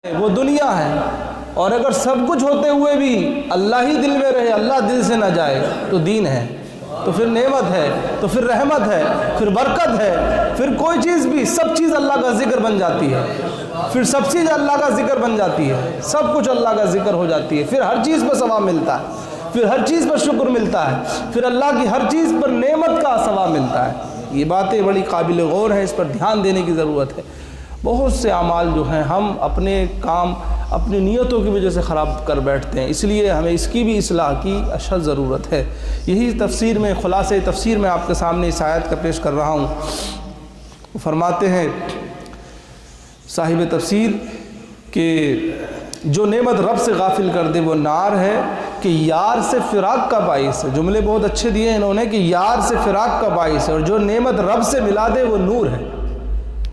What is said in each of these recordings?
وہ دنیا ہے، اور اگر سب کچھ ہوتے ہوئے بھی اللہ ہی دل میں رہے، اللہ دل سے نہ جائے تو دین ہے، تو پھر نعمت ہے، تو پھر رحمت ہے، پھر برکت ہے، پھر کوئی چیز بھی سب چیز اللہ کا ذکر بن جاتی ہے، پھر سب چیز اللہ کا ذکر بن جاتی ہے، سب کچھ اللہ کا ذکر ہو جاتی ہے، پھر ہر چیز پر ثواب ملتا ہے، پھر ہر چیز پر شکر ملتا ہے، پھر اللہ کی ہر چیز پر نعمت کا ثواب ملتا ہے۔ یہ باتیں بڑی قابل غور ہیں، اس پر دھیان دینے کی ضرورت ہے۔ بہت سے اعمال جو ہیں ہم اپنے کام اپنی نیتوں کی وجہ سے خراب کر بیٹھتے ہیں، اس لیے ہمیں اس کی بھی اصلاح کی اشد ضرورت ہے۔ یہی تفسیر میں خلاصہ تفسیر میں آپ کے سامنے اس آیت کا پیش کر رہا ہوں۔ فرماتے ہیں صاحب تفسیر کہ جو نعمت رب سے غافل کر دے وہ نار ہے کہ یار سے فراق کا باعث ہے۔ جملے بہت اچھے دیے انہوں نے کہ یار سے فراق کا باعث ہے، اور جو نعمت رب سے ملا دے وہ نور ہے۔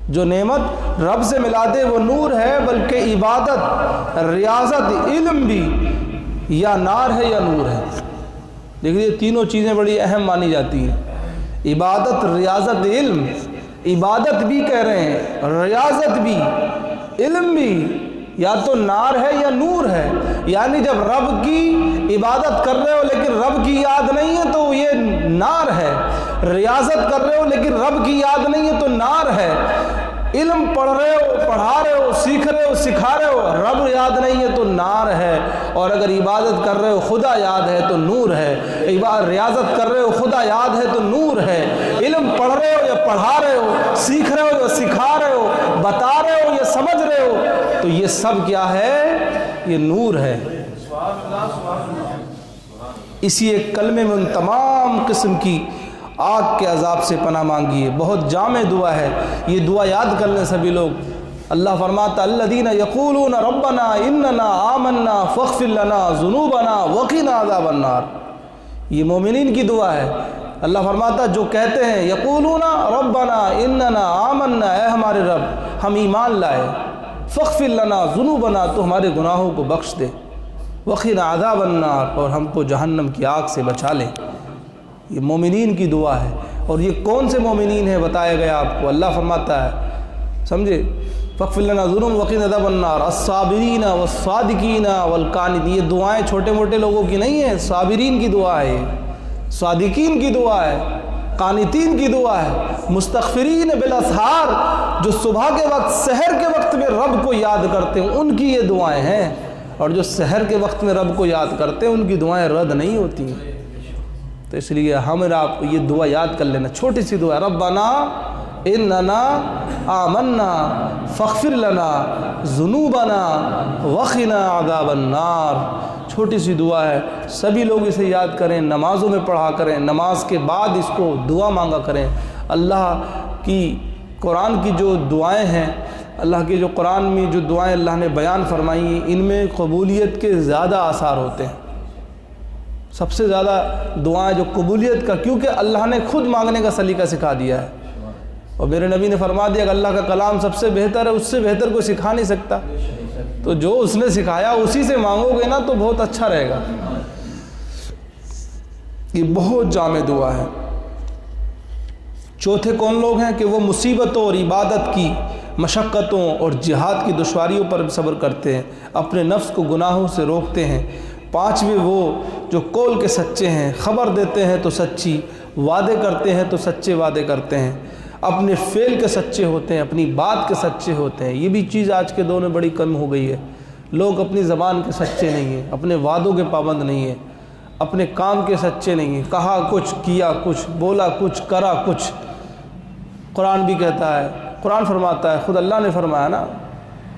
جو نعمت رب سے ملا دے وہ نور ہے، بلکہ عبادت، ریاضت، علم بھی یا نار ہے یا نور ہے۔ دیکھیے تینوں چیزیں بڑی اہم مانی جاتی ہیں، عبادت، ریاضت، علم۔ عبادت بھی کہہ رہے ہیں، ریاضت بھی، علم بھی، یا تو نار ہے یا نور ہے۔ یعنی جب رب کی عبادت کر رہے ہو لیکن رب کی یاد نہیں ہے تو یہ نار ہے، ریاضت کر رہے ہو لیکن رب کی یاد نہیں ہے تو نار ہے، علم پڑھ رہے ہو، پڑھا رہے ہو، سیکھ رہے ہو، سکھا رہے ہو، رب یاد نہیں ہے تو نار ہے، اور اگر عبادت کر رہے ہو خدا یاد ہے تو نور ہے، ریاضت کر رہے ہو خدا یاد ہے تو نور ہے، علم پڑھ رہے ہو یا پڑھا رہے ہو، سیکھ رہے ہو یا سکھا رہے ہو، بتا رہے ہو یا سمجھ رہے ہو، تو یہ سب کیا ہے؟ یہ نور ہے۔ اسی ایک کلمے میں ان تمام قسم کی آگ کے عذاب سے پناہ مانگی ہے۔ بہت جامع دعا ہے، یہ دعا یاد کر لیں سبھی لوگ۔ اللہ فرماتا الذین یقولون ربنا اننا آمنا فاغفر لنا ذنوبنا وقنا عذاب النار۔ یہ مومنین کی دعا ہے۔ اللہ فرماتا جو کہتے ہیں یقولون ربنا اننا آمنا، اے ہمارے رب ہم ایمان لائے، فاغفر لنا ذنوبنا تو ہمارے گناہوں کو بخش دے، وقنا عذاب النار اور ہم کو جہنم کی آگ سے بچا لے۔ یہ مومنین کی دعا ہے، اور یہ کون سے مومنین ہیں بتایا گیا آپ کو۔ اللہ فرماتا ہے، سمجھے، فاغفر لنا ذنوبنا وقنا عذاب النار الصابرین والصادقین والقانتین۔ یہ دعائیں چھوٹے موٹے لوگوں کی نہیں ہیں، صابرین کی دعا ہے، صادقین کی دعا ہے، قانتین کی دعا ہے، مستغفرین بالاسحار، جو صبح کے وقت سحر کے وقت میں رب کو یاد کرتے ہیں ان کی یہ دعائیں ہیں، اور جو سحر کے وقت میں رب کو یاد کرتے ہیں ان کی دعائیں رد نہیں ہوتی ہیں۔ تو اس لیے ہم آپ کو یہ دعا یاد کر لینا، چھوٹی سی دعا، ربنا اننا آمنا فاغفر لنا ذنوبنا وقنا عذاب النار۔ چھوٹی سی دعا ہے، سبھی لوگ اسے یاد کریں، نمازوں میں پڑھا کریں، نماز کے بعد اس کو دعا مانگا کریں۔ اللہ کی قرآن کی جو دعائیں ہیں، اللہ کے جو قرآن میں جو دعائیں اللہ نے بیان فرمائی ہیں، ان میں قبولیت کے زیادہ آثار ہوتے ہیں۔ سب سے زیادہ دعائیں جو قبولیت کا، کیونکہ اللہ نے خود مانگنے کا سلیقہ سکھا دیا ہے، اور میرے نبی نے فرما دیا کہ اللہ کا کلام سب سے بہتر ہے، اس سے بہتر کوئی سکھا نہیں سکتا، تو جو اس نے سکھایا اسی سے مانگو گے نا تو بہت اچھا رہے گا۔ یہ بہت جامع دعا ہے۔ چوتھے کون لوگ ہیں کہ وہ مصیبتوں اور عبادت کی مشقتوں اور جہاد کی دشواریوں پر صبر کرتے ہیں، اپنے نفس کو گناہوں سے روکتے ہیں۔ پانچویں وہ جو قول کے سچے ہیں، خبر دیتے ہیں تو سچی، وعدے کرتے ہیں تو سچے وعدے کرتے ہیں، اپنے فعل کے سچے ہوتے ہیں، اپنی بات کے سچے ہوتے ہیں۔ یہ بھی چیز آج کے دور میں بڑی کم ہو گئی ہے، لوگ اپنی زبان کے سچے نہیں ہیں، اپنے وعدوں کے پابند نہیں ہیں، اپنے کام کے سچے نہیں ہیں، کہا کچھ، کیا کچھ، بولا کچھ، کرا کچھ۔ قرآن بھی کہتا ہے، قرآن فرماتا ہے، خود اللہ نے فرمایا نا،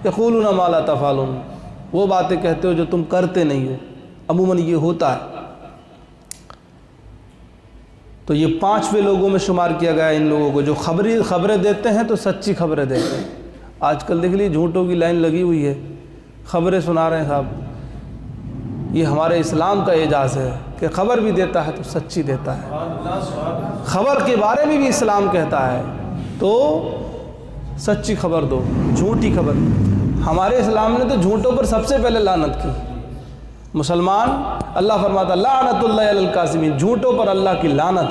یقولون ما لا تفعلون، وہ باتیں کہتے ہو جو تم کرتے نہیں ہو۔ عموماً یہ ہوتا ہے۔ تو یہ پانچویں لوگوں میں شمار کیا گیا ان لوگوں کو جو خبریں دیتے ہیں تو سچی خبریں دیتے ہیں۔ آج کل دیکھ لیجیے جھوٹوں کی لائن لگی ہوئی ہے، خبریں سنا رہے ہیں صاحب۔ یہ ہمارے اسلام کا اعجاز ہے کہ خبر بھی دیتا ہے تو سچی دیتا ہے۔ خبر کے بارے میں بھی اسلام کہتا ہے تو سچی خبر دو، جھوٹی خبر۔ ہمارے اسلام نے تو جھوٹوں پر سب سے پہلے لعنت کی۔ مسلمان، اللہ فرماتا لعنت اللہ علی الکاذبین، جھوٹوں پر اللہ کی لعنت،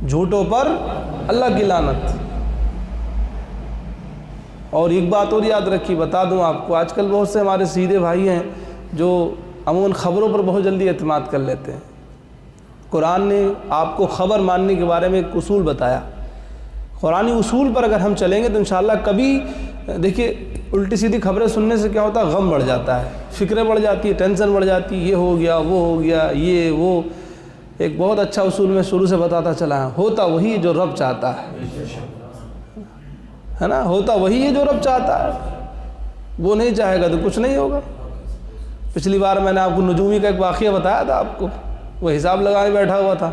جھوٹوں پر اللہ کی لعنت۔ اور ایک بات اور یاد رکھیے، بتا دوں آپ کو، آج کل بہت سے ہمارے سیدھے بھائی ہیں جو عموماً خبروں پر بہت جلدی اعتماد کر لیتے ہیں۔ قرآن نے آپ کو خبر ماننے کے بارے میں ایک اصول بتایا، قرآنی اصول پر اگر ہم چلیں گے تو انشاءاللہ کبھی، دیکھیے الٹی سیدھی خبریں سننے سے کیا ہوتا ہے، غم بڑھ جاتا ہے، فکریں بڑھ جاتی ہے، ٹینشن بڑھ جاتی ہے، یہ ہو گیا وہ ہو گیا یہ وہ۔ ایک بہت اچھا اصول میں شروع سے بتاتا چلا ہے، ہوتا وہی جو رب چاہتا ہے نا، ہوتا وہی ہے جو رب چاہتا ہے، وہ نہیں چاہے گا تو کچھ نہیں ہوگا۔ پچھلی بار میں نے آپ کو نجومی کا ایک واقعہ بتایا تھا آپ کو، وہ حساب لگانے بیٹھا ہوا تھا،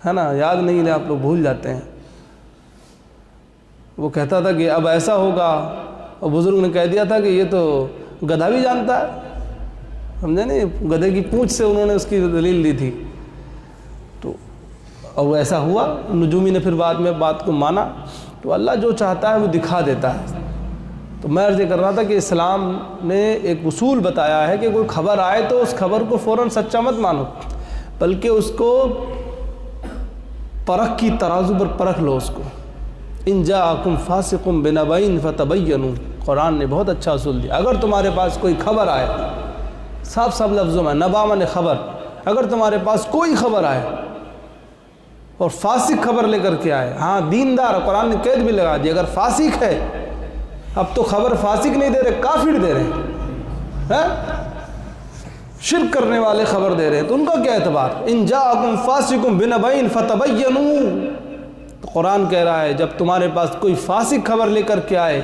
ہے نا، یاد نہیں ہے، آپ لوگ بھول جاتے ہیں۔ وہ کہتا تھا کہ اب ایسا ہوگا، اور بزرگ نے کہہ دیا تھا کہ یہ تو گدھا بھی جانتا ہے، سمجھے نہیں، گدھے کی پونچھ سے انہوں نے اس کی دلیل دی تھی، تو اور وہ ایسا ہوا۔ نجومی نے پھر بعد میں بات کو مانا، تو اللہ جو چاہتا ہے وہ دکھا دیتا ہے۔ تو میں عرض یہ کر رہا تھا کہ اسلام نے ایک اصول بتایا ہے کہ کوئی خبر آئے تو اس خبر کو فوراً سچا مت مانو، بلکہ اس کو پرکھ کی ترازو پر پرکھ لو اس کو۔ ان جاءکم فاسق بنبأ فتبینوا، قرآن نے بہت اچھا اصول دیا، اگر تمہارے پاس کوئی خبر آئے، صاف صاف لفظوں میں، نبا من خبر، اگر تمہارے پاس کوئی خبر آئے اور فاسق خبر لے کر کے آئے، ہاں دیندار، قرآن نے قید بھی لگا دی، اگر فاسق ہے، اب تو خبر فاسق نہیں دے رہے، کافر دے رہے ہیں، شرک کرنے والے خبر دے رہے ہیں، تو ان کا کیا اعتبار؟ ان جاءکم فاسق بنبأ فتبینوا، تو قرآن کہہ رہا ہے جب تمہارے پاس کوئی فاسق خبر لے کر کے آئے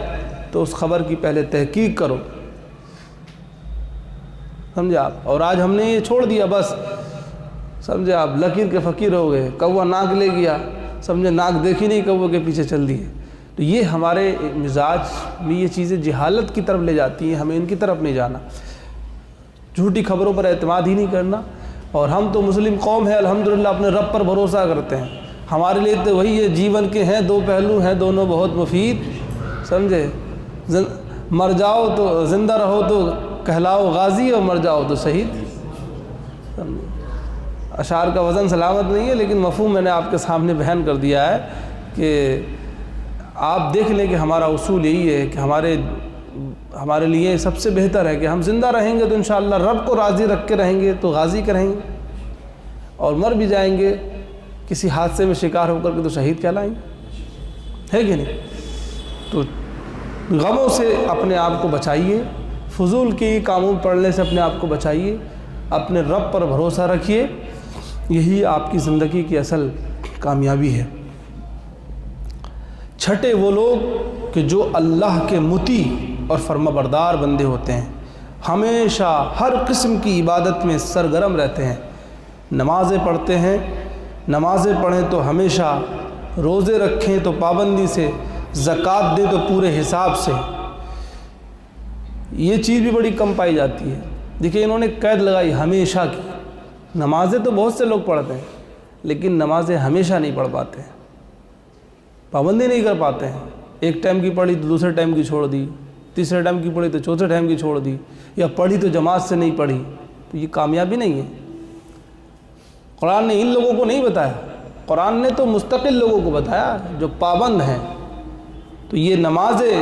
تو اس خبر کی پہلے تحقیق کرو، سمجھے آپ؟ اور آج ہم نے یہ چھوڑ دیا، بس سمجھے آپ، لکیر کے فقیر ہو گئے، کوا ناک لے گیا، سمجھے ناک دیکھی نہیں، کوا کے پیچھے چل دیے۔ تو یہ ہمارے مزاج میں یہ چیزیں جہالت کی طرف لے جاتی ہیں، ہمیں ان کی طرف نہیں جانا، جھوٹی خبروں پر اعتماد ہی نہیں کرنا۔ اور ہم تو مسلم قوم ہے، الحمدللہ اپنے رب پر بھروسہ کرتے ہیں، ہمارے لیے تو وہی ہے، جیون کے ہیں دو پہلو ہیں دونوں بہت مفید، سمجھے، مر جاؤ تو زندہ رہو تو کہلاؤ غازی، اور مر جاؤ تو شہید۔ اشعار کا وزن سلامت نہیں ہے، لیکن مفہوم میں نے آپ کے سامنے بیان کر دیا ہے کہ آپ دیکھ لیں کہ ہمارا اصول یہی ہے کہ ہمارے لیے سب سے بہتر ہے کہ ہم زندہ رہیں گے تو انشاءاللہ رب کو راضی رکھ کے رہیں گے تو غازی کریں گے، اور مر بھی جائیں گے کسی حادثے میں شکار ہو کر کے تو شہید کہلائیں گے، ہے کہ نہیں؟ تو غموں سے اپنے آپ کو بچائیے، فضول کی کاموں پڑھنے سے اپنے آپ کو بچائیے، اپنے رب پر بھروسہ رکھیے، یہی آپ کی زندگی کی اصل کامیابی ہے۔ چھٹے وہ لوگ کہ جو اللہ کے مطیع اور فرما بردار بندے ہوتے ہیں، ہمیشہ ہر قسم کی عبادت میں سرگرم رہتے ہیں، نمازیں پڑھتے ہیں، نمازیں پڑھیں تو ہمیشہ، روزے رکھیں تو پابندی سے، زکوٰۃ دیں تو پورے حساب سے۔ یہ چیز بھی بڑی کم پائی جاتی ہے۔ دیکھیں انہوں نے قید لگائی ہمیشہ کی، نمازیں تو بہت سے لوگ پڑھتے ہیں لیکن نمازیں ہمیشہ نہیں پڑھ پاتے ہیں، پابندی نہیں کر پاتے ہیں، ایک ٹائم کی پڑھی تو دوسرے ٹائم کی چھوڑ دی، تیسرے ٹائم کی پڑھی تو چوتھے ٹائم کی چھوڑ دی، یا پڑھی تو جماعت سے نہیں پڑھی، تو یہ کامیابی نہیں ہے۔ قرآن نے ان لوگوں کو نہیں بتایا، قرآن نے تو مستقل لوگوں کو بتایا جو پابند ہیں۔ تو یہ نمازیں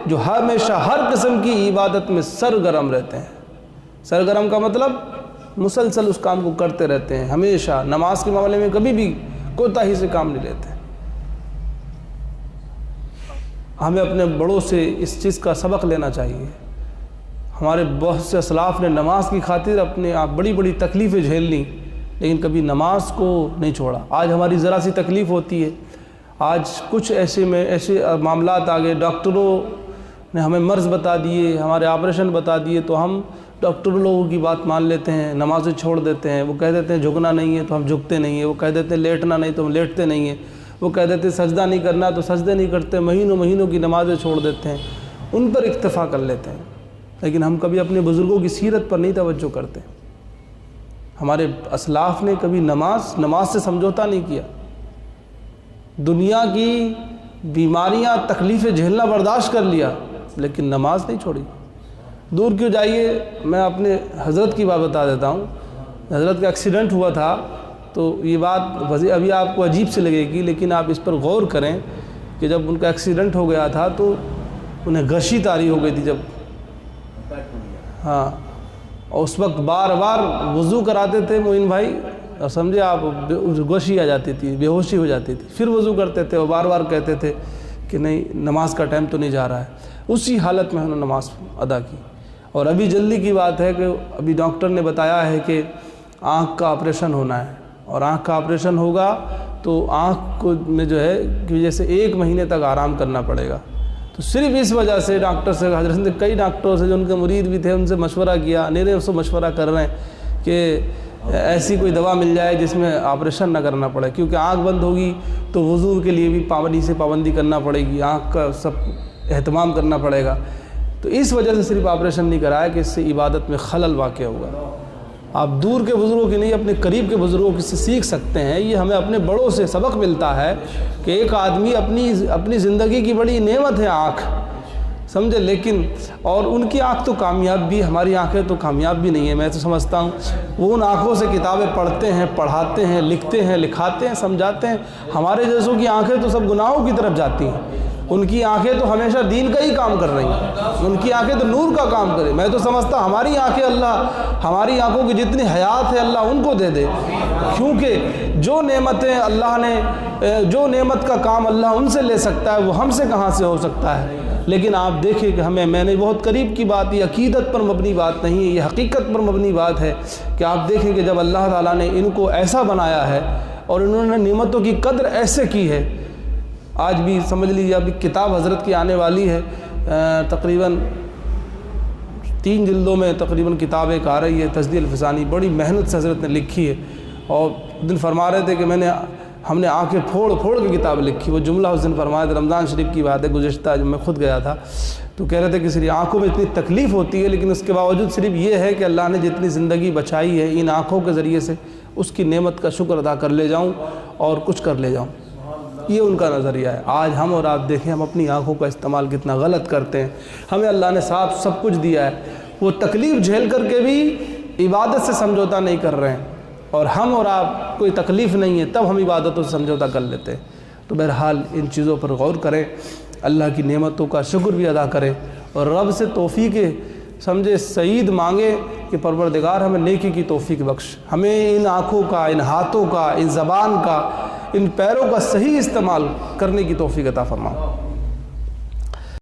جو ہمیشہ ہر قسم کی عبادت میں سرگرم رہتے ہیں، سرگرم کا مطلب مسلسل اس کام کو کرتے رہتے ہیں، ہمیشہ نماز کے معاملے میں کبھی بھی کوتاہی سے کام نہیں لیتے۔ ہمیں اپنے بڑوں سے اس چیز کا سبق لینا چاہیے۔ ہمارے بہت سے اسلاف نے نماز کی خاطر اپنے آپ بڑی بڑی تکلیفیں جھیل لیں لیکن کبھی نماز کو نہیں چھوڑا۔ آج ہماری ذرا سی تکلیف ہوتی ہے، آج کچھ ایسے معاملات آ گئے، ڈاکٹروں نے ہمیں مرض بتا دیے، ہمارے آپریشن بتا دیے، تو ہم ڈاکٹر لوگوں کی بات مان لیتے ہیں، نمازیں چھوڑ دیتے ہیں۔ وہ کہہ دیتے ہیں جھکنا نہیں ہے تو ہم جھکتے نہیں ہیں، وہ کہہ دیتے ہیں لیٹنا نہیں تو ہم لیٹتے نہیں ہیں، وہ کہہ دیتے ہیں سجدہ نہیں کرنا تو سجدے نہیں کرتے، مہینوں کی نمازیں چھوڑ دیتے ہیں، ان پر اکتفا کر لیتے ہیں۔ لیکن ہم کبھی اپنے بزرگوں کی سیرت پر نہیں توجہ کرتے۔ ہمارے اسلاف نے کبھی نماز سے سمجھوتا نہیں کیا، دنیا کی بیماریاں تکلیفیں جھیلنا برداشت کر لیا لیکن نماز نہیں چھوڑی۔ دور کیوں جائیے، میں اپنے حضرت کی بات بتا دیتا ہوں۔ حضرت کا ایکسیڈنٹ ہوا تھا تو یہ بات ابھی آپ کو عجیب سے لگے گی لیکن آپ اس پر غور کریں کہ جب ان کا ایکسیڈنٹ ہو گیا تھا تو انہیں غشی طاری ہو گئی تھی جب، ہاں، اور اس وقت بار بار وضو کراتے تھے معین بھائی، اور سمجھے آپ غشی آ جاتی تھی، بے ہوشی ہو جاتی تھی، پھر وضو کرتے تھے اور بار بار کہتے تھے کہ نہیں نماز کا ٹائم تو نہیں جا رہا ہے۔ اسی حالت میں انہوں نے نماز ادا کی۔ اور ابھی جلدی کی بات ہے کہ ابھی ڈاکٹر نے بتایا ہے کہ آنکھ کا آپریشن ہونا ہے، اور آنکھ کا آپریشن ہوگا تو آنکھ کو میں جو ہے کہ جیسے 1 مہینے تک آرام کرنا پڑے گا۔ تو صرف اس وجہ سے ڈاکٹر سے حضرت نے کئی ڈاکٹروں سے جو ان کے مرید بھی تھے ان سے مشورہ کیا، نیرے اس سے مشورہ کر رہے ہیں کہ ایسی کوئی دوا مل جائے جس میں آپریشن نہ کرنا پڑے، کیونکہ آنکھ بند ہوگی تو وضو کے لیے بھی پابندی کرنا پڑے گی، آنکھ کا سب اہتمام کرنا پڑے گا۔ تو اس وجہ سے صرف آپریشن نہیں کرایا کہ اس سے عبادت میں خلل واقع ہوگا۔ آپ دور کے بزرگوں کی نہیں، اپنے قریب کے بزرگوں سے سیکھ سکتے ہیں۔ یہ ہمیں اپنے بڑوں سے سبق ملتا ہے کہ ایک آدمی اپنی زندگی کی بڑی نعمت ہے آنکھ، سمجھے، لیکن اور ان کی آنکھ تو کامیاب بھی، ہماری آنکھیں تو کامیاب بھی نہیں ہیں۔ میں تو سمجھتا ہوں وہ ان آنکھوں سے کتابیں پڑھتے ہیں، پڑھاتے ہیں، لکھتے ہیں، لکھاتے ہیں، سمجھاتے ہیں۔ ہمارے جیسوں کی آنکھیں تو سب گناہوں کی طرف جاتی ہیں، ان کی آنکھیں تو ہمیشہ دین کا ہی کام کر رہی ہیں، ان کی آنکھیں تو نور کا کام کرے۔ میں تو سمجھتا ہماری آنکھیں ہماری آنکھوں کی جتنی حیات ہے اللہ ان کو دے دے، کیونکہ جو نعمتیں اللہ نے، جو نعمت کا کام اللہ ان سے لے سکتا ہے وہ ہم سے کہاں سے ہو سکتا ہے۔ لیکن آپ دیکھیں کہ میں نے بہت قریب کی بات، یہ عقیدت پر مبنی بات نہیں ہے، یہ حقیقت پر مبنی بات ہے کہ آپ دیکھیں کہ جب اللہ تعالیٰ نے ان کو ایسا بنایا ہے اور انہوں نے نعمتوں کی قدر ایسے کی ہے، آج بھی سمجھ لیجیے ابھی کتاب حضرت کی آنے والی ہے، تقریباً 3 جلدوں میں تقریباً کتاب ایک آ رہی ہے، تجدید الفسانی، بڑی محنت سے حضرت نے لکھی ہے۔ اور دن فرما رہے تھے کہ ہم نے آنکھیں پھوڑ پھوڑ کے کتاب لکھی۔ وہ جملہ اس دن فرمایا تھا، رمضان شریف کی بات ہے گزشتہ، جب میں خود گیا تھا تو کہہ رہے تھے کہ صرف آنکھوں میں اتنی تکلیف ہوتی ہے، لیکن اس کے باوجود صرف یہ ہے کہ اللہ نے جتنی زندگی بچائی ہے ان آنکھوں کے ذریعے سے اس کی نعمت کا شکر ادا کر لے جاؤں اور کچھ کر لے جاؤں۔ یہ ان کا نظریہ ہے۔ آج ہم اور آپ دیکھیں ہم اپنی آنکھوں کا استعمال کتنا غلط کرتے ہیں۔ ہمیں اللہ نے صاف سب کچھ دیا ہے، وہ تکلیف جھیل کر کے بھی عبادت سے سمجھوتا نہیں کر رہے ہیں، اور ہم اور آپ کوئی تکلیف نہیں ہے تب ہم عبادتوں سے سمجھوتا کر لیتے ہیں۔ تو بہرحال ان چیزوں پر غور کریں، اللہ کی نعمتوں کا شکر بھی ادا کریں، اور رب سے توفیق سمجھے سعید مانگے کہ پروردگار ہمیں نیکی کی توفیق بخش، ہمیں ان آنکھوں کا، ان ہاتھوں کا، ان زبان کا، ان پیروں کا صحیح استعمال کرنے کی توفیق عطا فرما۔